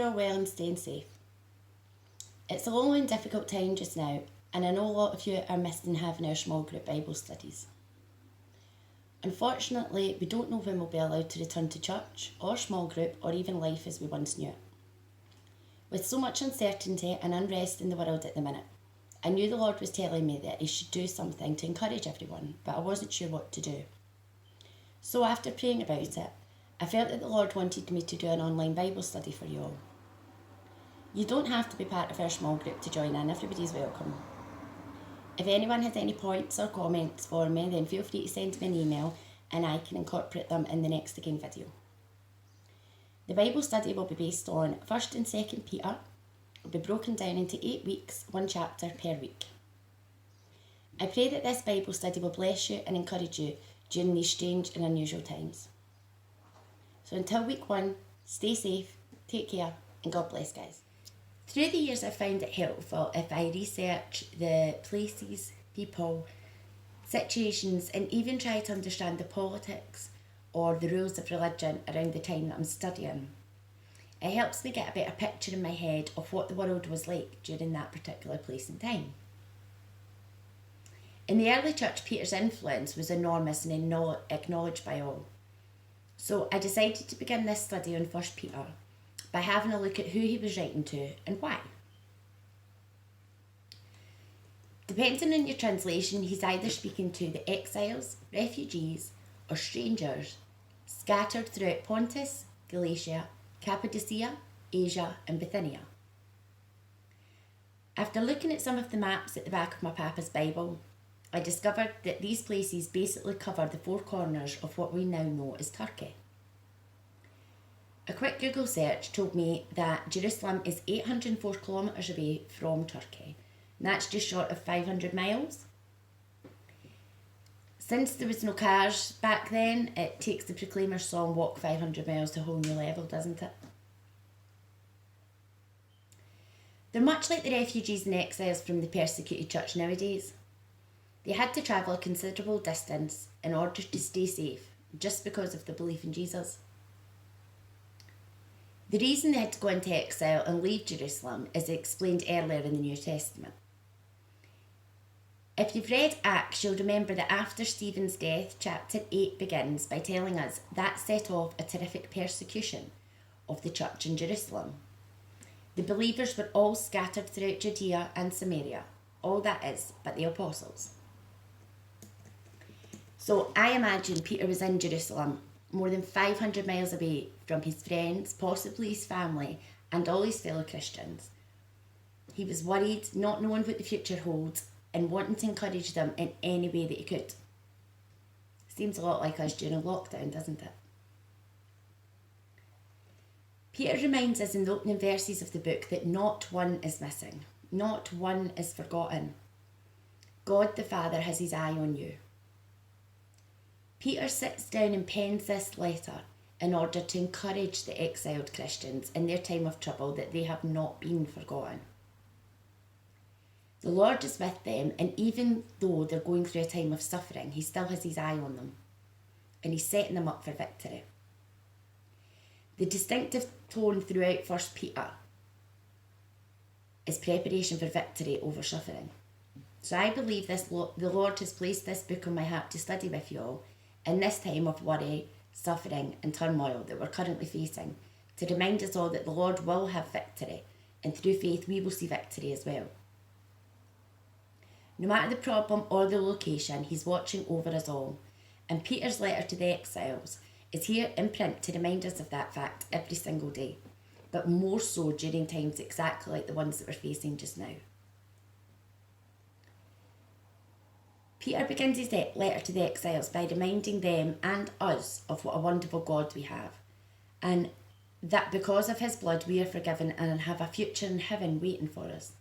you're well and staying safe. It's a long and difficult time just now, and I know a lot of you are missing having our small group Bible studies. Unfortunately, we don't know when we'll be allowed to return to church, or small group, or even life as we once knew it. With so much uncertainty and unrest in the world at the minute, I knew the Lord was telling me that He should do something to encourage everyone, but I wasn't sure what to do. So after praying about it, I felt that the Lord wanted me to do an online Bible study for you all. You don't have to be part of our small group to join in, everybody's welcome. If anyone has any points or comments for me, then feel free to send me an email and I can incorporate them in the next again video. The Bible study will be based on 1st and 2nd Peter. It will be broken down into 8 weeks, 1 chapter per week. I pray that this Bible study will bless you and encourage you during these strange and unusual times. So until week 1, stay safe, take care, and God bless, guys. Through the years, I've found it helpful if I research the places, people, situations, and even try to understand the politics or the rules of religion around the time that I'm studying. It helps me get a better picture in my head of what the world was like during that particular place and time. In the early church, Peter's influence was enormous and acknowledged by all. So I decided to begin this study on 1 Peter by having a look at who he was writing to and why. Depending on your translation, he's either speaking to the exiles, refugees, or strangers scattered throughout Pontus, Galatia, Cappadocia, Asia, and Bithynia. After looking at some of the maps at the back of my Papa's Bible, I discovered that these places basically cover the 4 corners of what we now know as Turkey. A quick Google search told me that Jerusalem is 804 kilometres away from Turkey, and that's just short of 500 miles. Since there was no cars back then, it takes the Proclaimers song "Walk 500 miles to a whole new level," doesn't it? They're much like the refugees and exiles from the persecuted church nowadays. They had to travel a considerable distance in order to stay safe, just because of the belief in Jesus. The reason they had to go into exile and leave Jerusalem is explained earlier in the New Testament. If you've read Acts, you'll remember that after Stephen's death, chapter 8 begins by telling us that set off a terrific persecution of the church in Jerusalem. The believers were all scattered throughout Judea and Samaria, all that is, but the apostles. So I imagine Peter was in Jerusalem, more than 500 miles away from his friends, possibly his family, and all his fellow Christians. He was worried, not knowing what the future holds, and wanting to encourage them in any way that he could. Seems a lot like us during lockdown, doesn't it? Peter reminds us in the opening verses of the book that not one is missing, not one is forgotten. God the Father has his eye on you. Peter sits down and pens this letter in order to encourage the exiled Christians in their time of trouble that they have not been forgotten. The Lord is with them, and even though they're going through a time of suffering, he still has his eye on them, and he's setting them up for victory. The distinctive tone throughout 1 Peter is preparation for victory over suffering. So I believe the Lord has placed this book on my heart to study with you all in this time of worry, suffering and turmoil that we're currently facing, to remind us all that the Lord will have victory, and through faith we will see victory as well. No matter the problem or the location, he's watching over us all, and Peter's letter to the exiles is here in print to remind us of that fact every single day, but more so during times exactly like the ones that we're facing just now. Peter begins his letter to the exiles by reminding them and us of what a wonderful God we have, and that because of his blood we are forgiven and have a future in heaven waiting for us.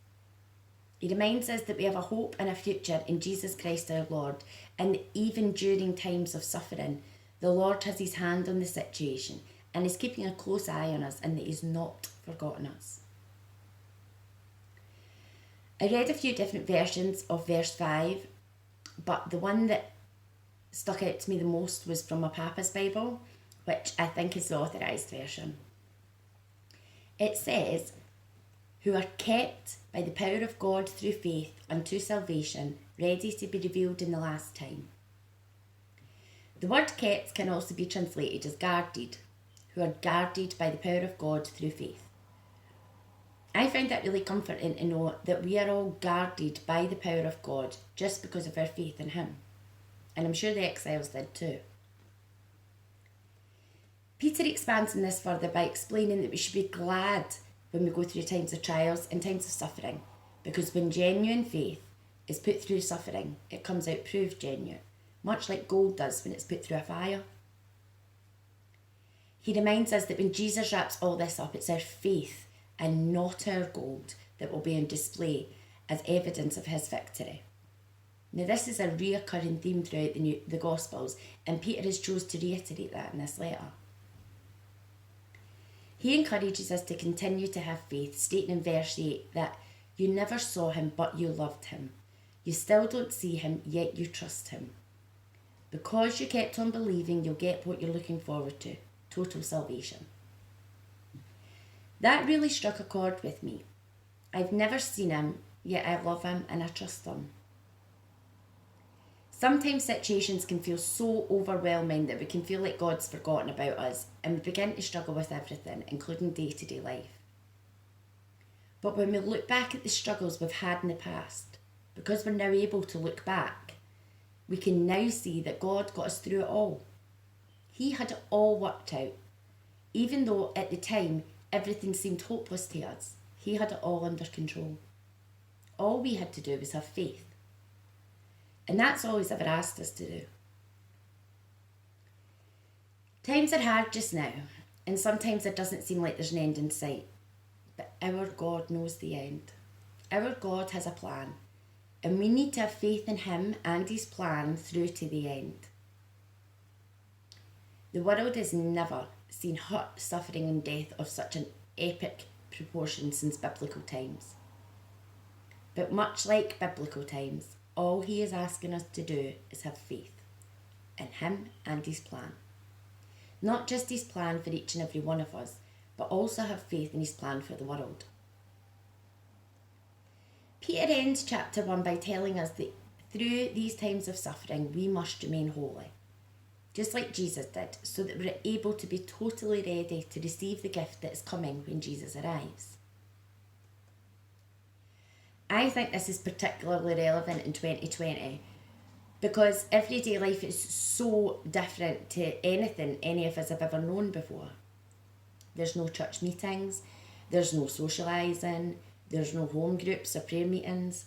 He reminds us that we have a hope and a future in Jesus Christ our Lord, and even during times of suffering, the Lord has his hand on the situation and is keeping a close eye on us, and that he's not forgotten us. I read a few different versions of verse 5, but the one that stuck out to me the most was from my Papa's Bible, which I think is the authorised version. It says, who are kept by the power of God through faith unto salvation, ready to be revealed in the last time. The word kept can also be translated as guarded, who are guarded by the power of God through faith. I find that really comforting to know that we are all guarded by the power of God just because of our faith in Him. And I'm sure the exiles did too. Peter expands on this further by explaining that we should be glad when we go through times of trials and times of suffering, because when genuine faith is put through suffering, it comes out proved genuine, much like gold does when it's put through a fire. He reminds us that when Jesus wraps all this up, it's our faith and not our gold that will be on display as evidence of His victory. Now, this is a reoccurring theme throughout the Gospels, and Peter has chosen to reiterate that in this letter. He encourages us to continue to have faith, stating in verse 8 that you never saw Him, but you loved Him. You still don't see Him, yet you trust Him. Because you kept on believing, you'll get what you're looking forward to, total salvation. That really struck a chord with me. I've never seen Him, yet I love Him and I trust Him. Sometimes situations can feel so overwhelming that we can feel like God's forgotten about us and we begin to struggle with everything, including day-to-day life. But when we look back at the struggles we've had in the past, because we're now able to look back, we can now see that God got us through it all. He had it all worked out. Even though at the time everything seemed hopeless to us, He had it all under control. All we had to do was have faith. And that's all He's ever asked us to do. Times are hard just now, and sometimes it doesn't seem like there's an end in sight. But our God knows the end. Our God has a plan, and we need to have faith in Him and His plan through to the end. The world has never seen hurt, suffering and death of such an epic proportion since biblical times. But much like biblical times, all He is asking us to do is have faith in Him and His plan. Not just His plan for each and every one of us, but also have faith in His plan for the world. Peter ends chapter 1 by telling us that through these times of suffering, we must remain holy, just like Jesus did, so that we're able to be totally ready to receive the gift that is coming when Jesus arrives. I think this is particularly relevant in 2020 because everyday life is so different to anything any of us have ever known before. There's no church meetings, there's no socialising, there's no home groups or prayer meetings.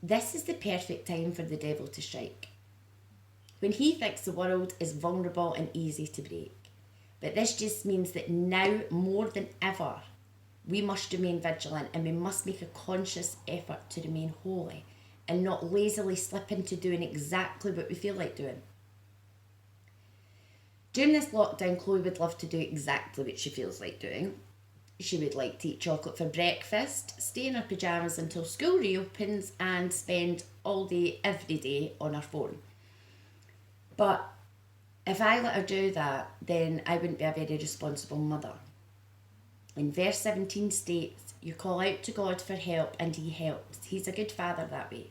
This is the perfect time for the devil to strike, when he thinks the world is vulnerable and easy to break. But this just means that now more than ever, we must remain vigilant and we must make a conscious effort to remain holy and not lazily slip into doing exactly what we feel like doing. During this lockdown, Chloe would love to do exactly what she feels like doing. She would like to eat chocolate for breakfast, stay in her pyjamas until school reopens and spend all day, every day on her phone. But if I let her do that, then I wouldn't be a very responsible mother. In verse 17 states, you call out to God for help and He helps. He's a good father that way.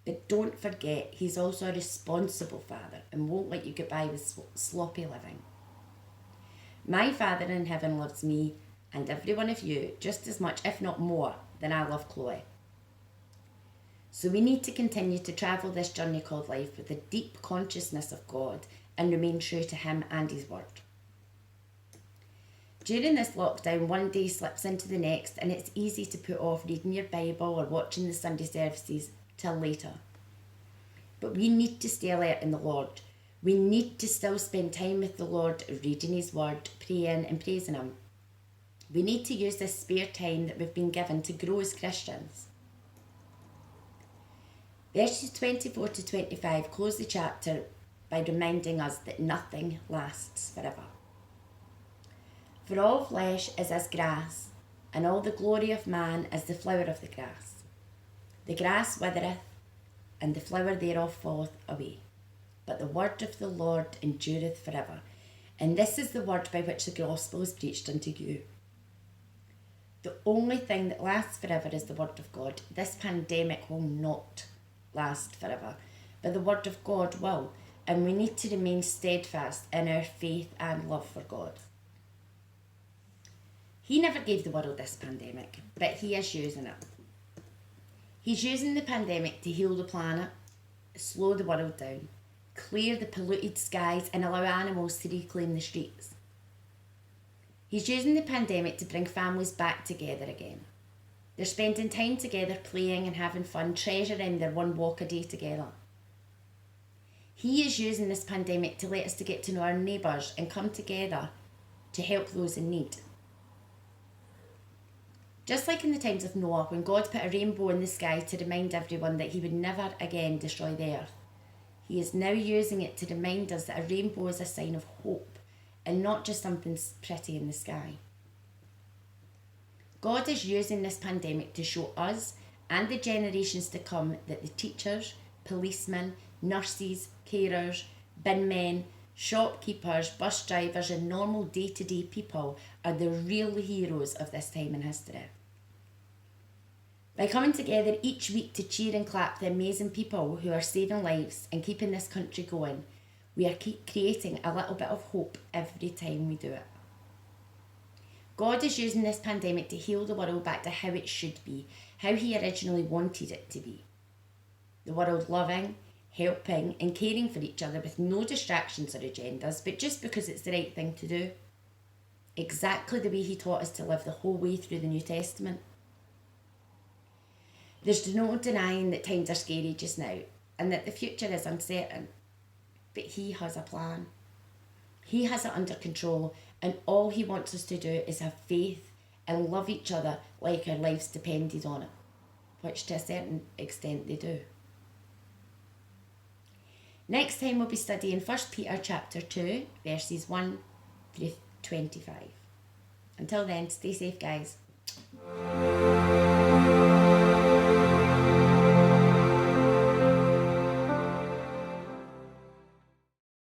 But don't forget, He's also a responsible father and won't let you get by with sloppy living. My Father in heaven loves me and every one of you just as much, if not more, than I love Chloe. So we need to continue to travel this journey called life with a deep consciousness of God and remain true to Him and His word. During this lockdown, one day slips into the next and it's easy to put off reading your Bible or watching the Sunday services till later. But we need to stay alert in the Lord. We need to still spend time with the Lord, reading His word, praying and praising Him. We need to use this spare time that we've been given to grow as Christians. Verses 24 to 25 close the chapter by reminding us that nothing lasts forever. For all flesh is as grass, and all the glory of man as the flower of the grass. The grass withereth, and the flower thereof falleth away. But the word of the Lord endureth forever. And this is the word by which the gospel is preached unto you. The only thing that lasts forever is the Word of God. This pandemic will not last forever, but the Word of God will, and we need to remain steadfast in our faith and love for God. He never gave the world this pandemic, but he is using it. He's using the pandemic to heal the planet, slow the world down, clear the polluted skies, and allow animals to reclaim the streets. He's using the pandemic to bring families back together again. They're spending time together, playing and having fun, treasuring their one walk a day together. He is using this pandemic to let us to get to know our neighbours and come together to help those in need. Just like in the times of Noah, when God put a rainbow in the sky to remind everyone that he would never again destroy the earth, he is now using it to remind us that a rainbow is a sign of hope and not just something pretty in the sky. God is using this pandemic to show us and the generations to come that the teachers, policemen, nurses, carers, bin men, shopkeepers, bus drivers and normal day-to-day people are the real heroes of this time in history. By coming together each week to cheer and clap the amazing people who are saving lives and keeping this country going, we are creating a little bit of hope every time we do it. God is using this pandemic to heal the world back to how it should be, how he originally wanted it to be. The world loving, helping and caring for each other with no distractions or agendas, but just because it's the right thing to do. Exactly the way he taught us to live the whole way through the New Testament. There's no denying that times are scary just now and that the future is uncertain, but he has a plan. He has it under control, and all he wants us to do is have faith and love each other like our lives depended on it, which to a certain extent they do. Next time we'll be studying 1 Peter chapter 2, verses 1 through 25. Until then, stay safe, guys.